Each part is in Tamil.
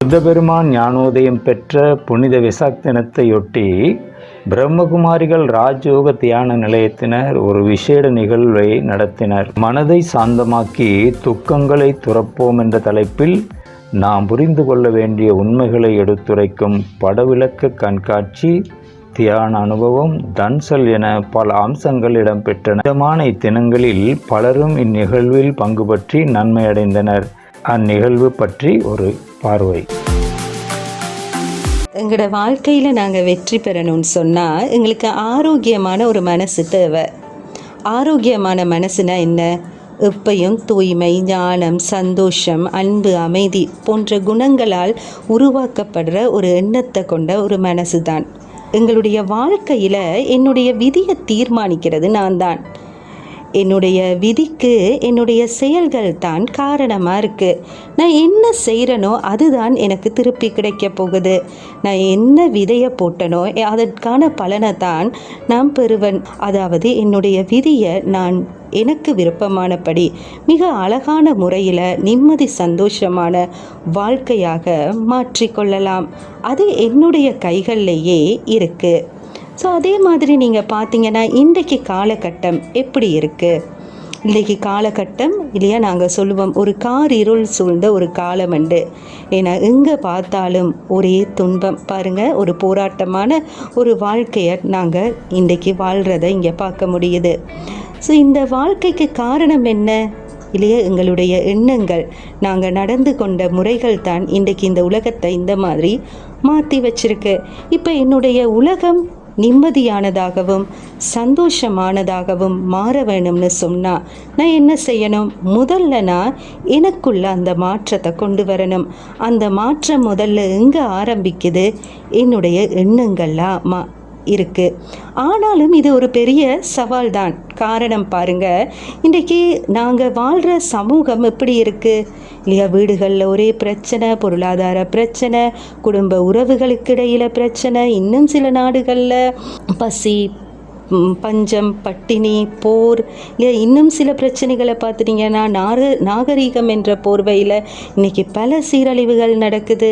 புத்தபெருமான் ஞானோதயம் பெற்ற புனித வெசாக் தினத்தையொட்டி பிரம்மகுமாரிகள் ராஜயோக தியான நிலையத்தினர் ஒரு விசேட நிகழ்வை நடத்தினர். மனதை சாந்தமாக்கி துக்கங்களை துறப்போம் என்ற தலைப்பில் நாம் புரிந்து கொள்ள வேண்டிய உண்மைகளை எடுத்துரைக்கும் படவிளக்க கண்காட்சி, தியான அனுபவம், தன்சல் என பல அம்சங்கள் இடம்பெற்றன. இதமான இத்தினங்களில் பலரும் இந்நிகழ்வில் பங்கு பற்றி நன்மை அடைந்தனர். அந்நிகழ்வு பற்றி ஒரு பார்வை. எங்களோட வாழ்க்கையில் நாங்கள் வெற்றி பெறணும்னு சொன்னால் எங்களுக்கு ஆரோக்கியமான ஒரு மனசு தேவை. ஆரோக்கியமான மனசுனா என்ன? எப்பையும் தூய்மை, ஞானம், சந்தோஷம், அன்பு, அமைதி போன்ற குணங்களால் உருவாக்கப்படுற ஒரு எண்ணத்தை கொண்ட ஒரு மனசு தான். எங்களுடைய வாழ்க்கையில் என்னுடைய விதியை தீர்மானிக்கிறது நான் தான். என்னுடைய விதிக்கு என்னுடைய செயல்கள் தான் காரணமாக இருக்குது. நான் என்ன செய்கிறனோ அதுதான் எனக்கு திருப்பி கிடைக்க போகுது. நான் என்ன விதையை போட்டனோ அதற்கான பலனை தான் நான் பெறுவேன். அதாவது என்னுடைய விதியை நான் எனக்கு விருப்பமானபடி மிக அழகான முறையில் நிம்மதி சந்தோஷமான வாழ்க்கையாக மாற்றிக்கொள்ளலாம். அது என்னுடைய கைகள்லேயே இருக்குது. ஸோ அதே மாதிரி நீங்கள் பார்த்தீங்கன்னா இன்றைக்கு காலகட்டம் எப்படி இருக்குது? இன்றைக்கி காலகட்டம் இல்லையா, நாங்கள் சொல்லுவோம் ஒரு இருள் சூழ்ந்த ஒரு காலம் உண்டு. ஏன்னா எங்கே பார்த்தாலும் ஒரே துன்பம். பாருங்கள், ஒரு போராட்டமான ஒரு வாழ்க்கையை நாங்கள் இன்றைக்கி வாழ்கிறத இங்கே பார்க்க முடியுது. ஸோ இந்த வாழ்க்கைக்கு காரணம் என்ன இல்லையா? எங்களுடைய எண்ணங்கள், நாங்கள் நடந்து கொண்ட முறைகள் தான் இன்றைக்கி இந்த உலகத்தை இந்த மாதிரி மாற்றி வச்சிருக்கு. இப்போ என்னுடைய உலகம் நிம்மதியானதாகவும் சந்தோஷமானதாகவும் மாற வேணும்னு சொன்னால் நான் என்ன செய்யணும்? முதல்ல நான் எனக்குள்ள அந்த மாற்றத்தை கொண்டு வரணும். அந்த மாற்றம் முதல்ல எங்கே ஆரம்பிக்குது? என்னுடைய எண்ணங்கள்லாம் இருக்குது. ஆனாலும் இது ஒரு பெரிய சவால் தான். காரணம் பாருங்கள், இன்றைக்கி நாங்கள் வாழ்கிற சமூகம் எப்படி இருக்குது இல்லையா? வீடுகளில் ஒரே பிரச்சனை, பொருளாதார பிரச்சனை, குடும்ப உறவுகளுக்கு இடையில் பிரச்சனை, இன்னும் சில நாடுகளில் பசி, பஞ்சம், பட்டினி, போர், இல்லை இன்னும் சில பிரச்சனைகளை பார்த்துட்டிங்கன்னா நாகரீகம் என்ற போர்வையில் இன்றைக்கி பல சீரழிவுகள் நடக்குது.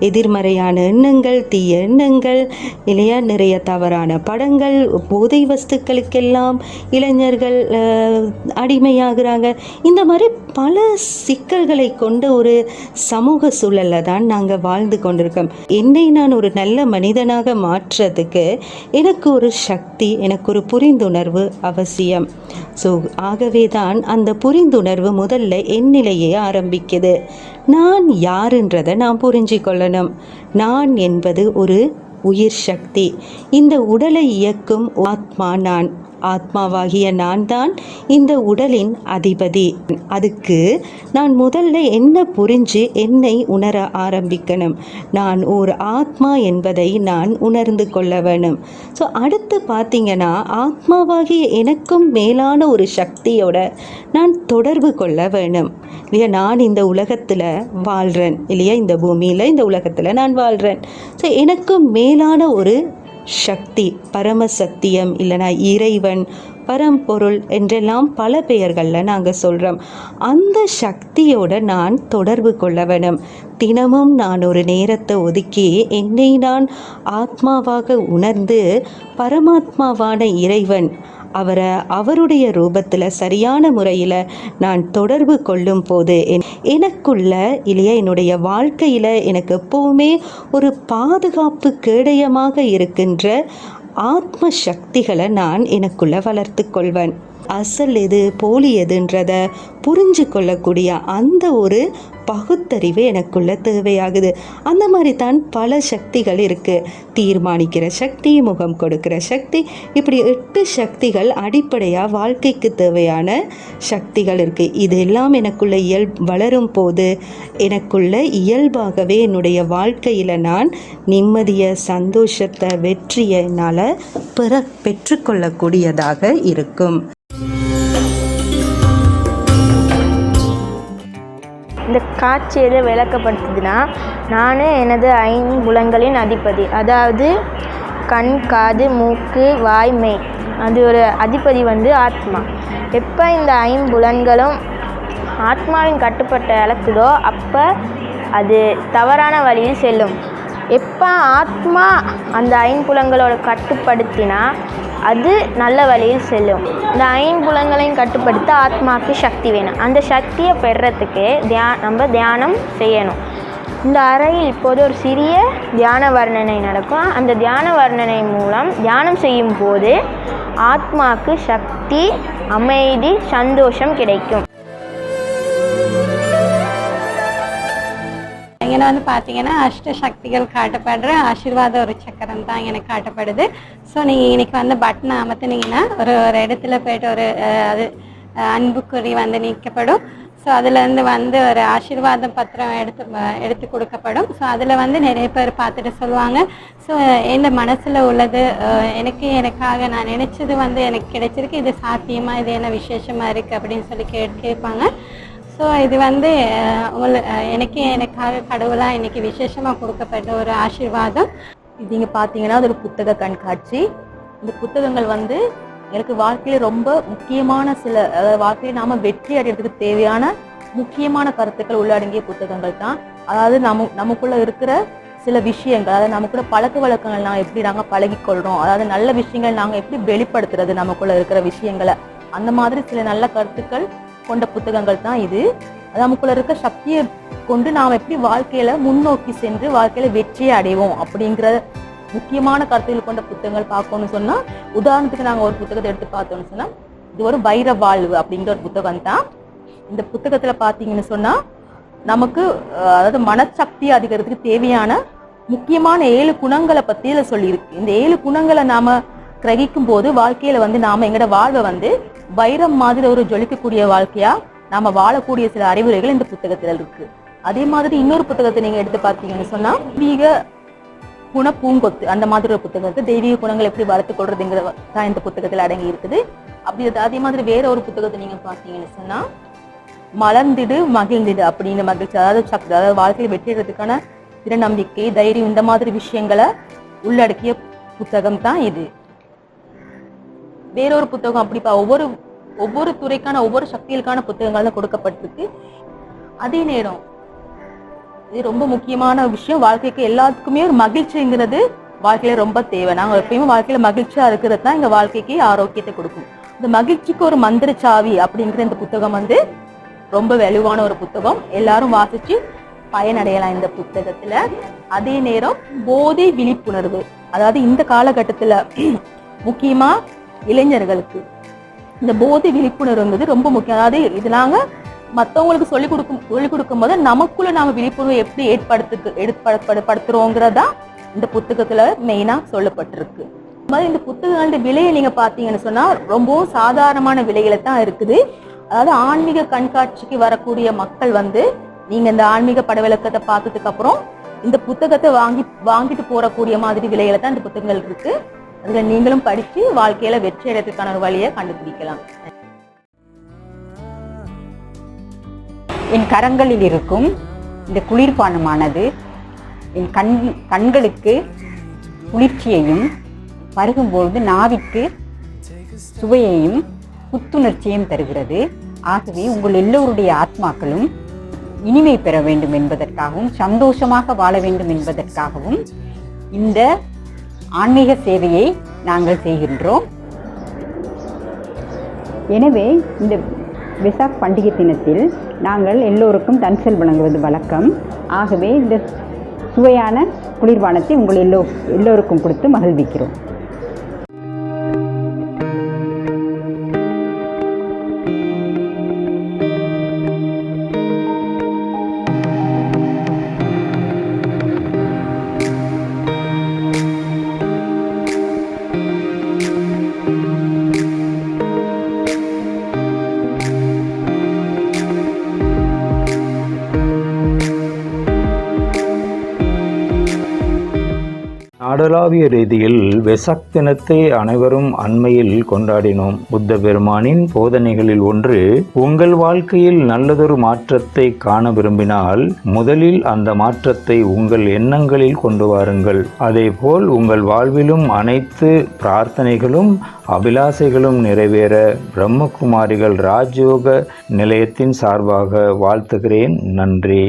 எதிர்மறையான எண்ணங்கள், தீய எண்ணங்கள் இல்லையா, நிறைய தவறான படங்கள், போதை வஸ்துக்களுக்கெல்லாம் இளைஞர்கள் அடிமையாகிறாங்க. இந்த மாதிரி பல சிக்கல்களை கொண்ட ஒரு சமூக சூழலில் தான் நாங்கள் வாழ்ந்து கொண்டிருக்கோம். என்னை நான் ஒரு நல்ல மனிதனாக மாற்றுறதுக்கு எனக்கு ஒரு சக்தி, எனக்கு ஒரு புரிந்துணர்வு அவசியம். ஸோ ஆகவே தான் அந்த புரிந்துணர்வு முதல்ல என்னிலேயே ஆரம்பிக்குது. நான் யாருன்றதை நான் புரிஞ்சு கொள்ளணும். நான் என்பது ஒரு உயிர் சக்தி. இந்த உடலை இயக்கும் ஆத்மா நான். ஆத்மாவாகிய நான் தான் இந்த உடலின் அதிபதி. அதுக்கு நான் முதல்ல என்ன புரிஞ்சு என்னை உணர ஆரம்பிக்கணும். நான் ஒரு ஆத்மா என்பதை நான் உணர்ந்து கொள்ள வேணும். ஸோ அடுத்து பார்த்திங்கன்னா, ஆத்மாவாகிய எனக்கும் மேலான ஒரு சக்தியோட நான் தொடர்பு கொள்ள வேணும் இல்லையா? நான் இந்த உலகத்தில் வாழ்கிறேன் இல்லையா? இந்த பூமியில், இந்த உலகத்தில் நான் வாழ்கிறேன். ஸோ எனக்கும் மேலான ஒரு சக்தி, பரமசத்தியம் இல்லைனா இறைவன், பரம்பொருள் என்றெல்லாம் பல பெயர்களில் நாங்கள் சொல்கிறோம். அந்த சக்தியோடு நான் தொடர்பு கொள்ள வேணும். தினமும் நான் ஒரு நேரத்தை ஒதுக்கி என்னை நான் ஆத்மாவாக உணர்ந்து பரமாத்மாவான இறைவன் அவருடைய ரூபத்தில் சரியான முறையில் நான் தொடர்பு கொள்ளும் போது எனக்குள்ள இல்லையா, என்னுடைய வாழ்க்கையில் எனக்கு எப்போவுமே ஒரு பாதுகாப்பு கேடயமாக இருக்கின்ற ஆத்ம சக்திகளை நான் எனக்குள்ள வளர்த்து கொள்வேன். அசல் எது போலி எதுன்றதை புரிஞ்சு கொள்ளக்கூடிய அந்த ஒரு பகுத்தறிவு எனக்குள்ள தேவையாகுது. அந்த மாதிரி தான் பல சக்திகள் இருக்குது. தீர்மானிக்கிற சக்தி, முகம் கொடுக்கிற சக்தி, இப்படி 8 சக்திகள் அடிப்படையாக வாழ்க்கைக்கு தேவையான சக்திகள் இருக்குது. இதெல்லாம் எனக்குள்ள வளரும் போது எனக்குள்ள இயல்பாகவே என்னுடைய வாழ்க்கையில் நான் நிம்மதியை, சந்தோஷத்தை, வெற்றியை என்னால் பெற்றுக்கொள்ளக்கூடியதாக இருக்கும். இந்த காட்சி எதை விளக்கப்படுத்துதுன்னா, நான் எனது 5 புலன்களின் அதிபதி. அதாவது கண், காது, மூக்கு, வாய், மெய். அது ஒரு அதிபதி ஆத்மா. எப்போ இந்த 5 புலன்களும் ஆத்மாவின் கட்டுப்பட்ட அளக்குதோ அப்போ அது தவறான வழியில் செல்லும். எப்போ ஆத்மா அந்த ஐம்புலங்களோட கட்டுப்படுத்தினா அது நல்ல வழியில் செல்லும். இந்த ஐம்புலங்களையும் கட்டுப்படுத்த ஆத்மாவுக்கு சக்தி வேணும். அந்த சக்தியை பெறுறதுக்கு நம்ம தியானம் செய்யணும். இந்த அறையில் இப்போது ஒரு சிறிய தியான வர்ணனை நடக்கும். அந்த தியான வர்ணனை மூலம் தியானம் செய்யும் போது ஆத்மாவுக்கு சக்தி, அமைதி, சந்தோஷம் கிடைக்கும். இங்கே வந்து பார்த்தீங்கன்னா அஷ்ட சக்திகள் காட்டப்படுற ஆசீர்வாத ஒரு சக்கரம் தான் எனக்கு காட்டப்படுது. ஸோ நீங்கள் இன்னைக்கு வந்து பட்டனை அமர்த்தினீங்கன்னா ஒரு இடத்துல போய்ட்டு ஒரு அது அன்புக்குறி வந்து நீக்கப்படும். ஸோ அதுலேருந்து வந்து ஒரு ஆசீர்வாத பத்திரம் எடுத்து கொடுக்கப்படும். ஸோ அதில் வந்து நிறைய பேர் பார்த்துட்டு சொல்லுவாங்க, ஸோ என் மனசில் உள்ளது எனக்காக நான் நினச்சது வந்து எனக்கு கிடைச்சிருக்கு, இது சாத்தியமாக, இது என்ன விசேஷமாக இருக்குது அப்படின்னு சொல்லி கேட்பாங்க. ஸோ இது வந்து எனக்காக கடவுளாக இன்னைக்கு விசேஷமாக கொடுக்கப்பட்ட ஒரு ஆசீர்வாதம். இது நீங்கள் பார்த்தீங்கன்னா அது ஒரு புத்தக கண்காட்சி. இந்த புத்தகங்கள் வந்து எனக்கு வாழ்க்கையில் ரொம்ப முக்கியமான வாழ்க்கையில் நாம் வெற்றி அடைகிறதுக்கு தேவையான முக்கியமான கருத்துக்கள் உள்ளடங்கிய புத்தகங்கள் தான். அதாவது நமக்குள்ள இருக்கிற சில விஷயங்கள், அதாவது நமக்குள்ள பழக்க வழக்கங்கள் நாங்கள் எப்படி நாங்கள் பழகிக்கொள்கிறோம், அதாவது நல்ல விஷயங்கள் நாங்கள் எப்படி வெளிப்படுத்துறது நமக்குள்ள இருக்கிற விஷயங்களை, அந்த மாதிரி சில நல்ல கருத்துக்கள் கொண்ட புத்தகங்கள் தான் இது. நமக்குள்ள இருக்க சக்தியை கொண்டு நாம் எப்படி வாழ்க்கையில முன்னோக்கி சென்று வாழ்க்கையில வெற்றியை அடைவோம் அப்படிங்கிற முக்கியமான கருத்துக்கள் கொண்ட புத்தகங்கள் பார்க்கணும்னு சொன்னா, உதாரணத்துக்கு நாங்கள் ஒரு புத்தகத்தை எடுத்து பார்த்தோம்னு சொன்னா, இது ஒரு வைர வாழ்வு அப்படிங்கிற ஒரு புத்தகம் தான். இந்த புத்தகத்துல பார்த்தீங்கன்னு சொன்னா நமக்கு அதாவது மனசக்தி அதிகரிக்கிறதுக்கு தேவையான முக்கியமான 7 குணங்களை பத்தி இதில் சொல்லியிருக்கு. இந்த 7 குணங்களை நாம கிரகிக்கும் போது வாழ்க்கையில வந்து நாம எங்களோட வாழ்வை வந்து வைரம் மாதிரி ஒரு ஜொலிக்கக்கூடிய வாழ்க்கையா நாம வாழக்கூடிய சில அறிவுரைகள் இந்த புத்தகத்துல இருக்கு. அதே மாதிரி இன்னொரு புத்தகத்தை நீங்க எடுத்து பார்த்தீங்கன்னு சொன்னா தெய்வீக குண பூங்கொத்து, அந்த மாதிரி ஒரு புத்தகத்தை தெய்வீக குணங்கள் எப்படி வளர்த்து கொள்றதுங்கிறது தான் இந்த புத்தகத்துல அடங்கி இருக்குது. அப்படி அதே மாதிரி வேற ஒரு புத்தகத்தை நீங்க பார்த்தீங்கன்னு சொன்னா மலர்ந்திடு மகிழ்ந்திடு அப்படின்னு மகிழ்ச்சி, அதாவது வாழ்க்கையை வெற்றிடுறதுக்கான திறநம்பிக்கை, தைரியம், இந்த மாதிரி விஷயங்களை உள்ளடக்கிய புத்தகம் தான் இது. வேறொரு புத்தகம் அப்படிப்பா ஒவ்வொரு துறைக்கான ஒவ்வொரு சக்திகளுக்கான புத்தகங்கள் தான் கொடுக்கப்பட்டிருக்கு. அதே நேரம் இது ரொம்ப முக்கியமான விஷயம், வாழ்க்கைக்கு எல்லாத்துக்குமே ஒரு மகிழ்ச்சிங்கிறது வாழ்க்கையில ரொம்ப தேவை. நாங்கள் எப்பயுமே வாழ்க்கையில மகிழ்ச்சியா இருக்கிறது தான் எங்க வாழ்க்கைக்கு ஆரோக்கியத்தை கொடுக்கும். இந்த மகிழ்ச்சிக்கு ஒரு மந்திர சாவி அப்படிங்கிற இந்த புத்தகம் வந்து ரொம்ப வலுவான ஒரு புத்தகம். எல்லாரும் வாசிச்சு பயனடையலாம் இந்த புத்தகத்துல. அதே நேரம் போதை விழிப்புணர்வு, அதாவது இந்த காலகட்டத்துல முக்கியமா இளைஞர்களுக்கு இந்த போதை விழிப்புணர்வுங்கிறது ரொம்ப முக்கியம். அதாவது இது நாங்க மற்றவங்களுக்கு சொல்லிக் கொடுக்கும் போது நமக்குள்ள நாம விழிப்புணர்வு எப்படி ஏற்படுத்துறோங்கிறதா இந்த புத்தகத்துல மெயினா சொல்லப்பட்டிருக்கு. இந்த புத்தகங்களோட விலையை நீங்க பாத்தீங்கன்னு சொன்னா ரொம்பவும் சாதாரணமான விலைகளை தான் இருக்குது. அதாவது ஆன்மீக கண்காட்சிக்கு வரக்கூடிய மக்கள் வந்து நீங்க இந்த ஆன்மீக படவிளக்கத்தை பார்த்ததுக்கு அப்புறம் இந்த புத்தகத்தை வாங்கிட்டு போறக்கூடிய மாதிரி விலைகளை தான் இந்த புத்தகங்கள் இருக்கு. அதுல நீங்களும் படிச்சு வாழ்க்கையில வெற்றி அடைறதுக்கான ஒரு வழியை கண்டுபிடிக்கலாம். என் கரங்களில் இருக்கும் இந்த குளிர்பானமானது என் கண்களுக்கு குளிர்ச்சியையும், பருகும்பொழுது நாவிற்கு சுவையையும் புத்துணர்ச்சியையும் தருகிறது. ஆகவே உங்கள் எல்லோருடைய ஆத்மாக்களும் இனிமை பெற வேண்டும் என்பதற்காகவும் சந்தோஷமாக வாழ வேண்டும் என்பதற்காகவும் இந்த ஆன்மீக சேவையை நாங்கள் செய்கின்றோம். எனவே இந்த வெசாக் பண்டிகை தினத்தில் நாங்கள் எல்லோருக்கும் தன்சல் வழங்குவது வழக்கம். ஆகவே இந்த சுவையான குளிர்பானத்தை உங்கள் எல்லோருக்கும் கொடுத்து மகிழ்விக்கிறோம். நாடளாவிய ரீதியில் வெசாக் தினத்தை அனைவரும் அண்மையில் கொண்டாடினோம். புத்த பெருமானின் போதனைகளில் ஒன்று, உங்கள் வாழ்க்கையில் நல்லதொரு மாற்றத்தை காண விரும்பினால் முதலில் அந்த மாற்றத்தை உங்கள் எண்ணங்களில் கொண்டு வாருங்கள். அதேபோல் உங்கள் வாழ்விலும் அனைத்து பிரார்த்தனைகளும் அபிலாசைகளும் நிறைவேற பிரம்மகுமாரிகள் ராஜயோக நிலையத்தின் சார்பாக வாழ்த்துகிறேன். நன்றி.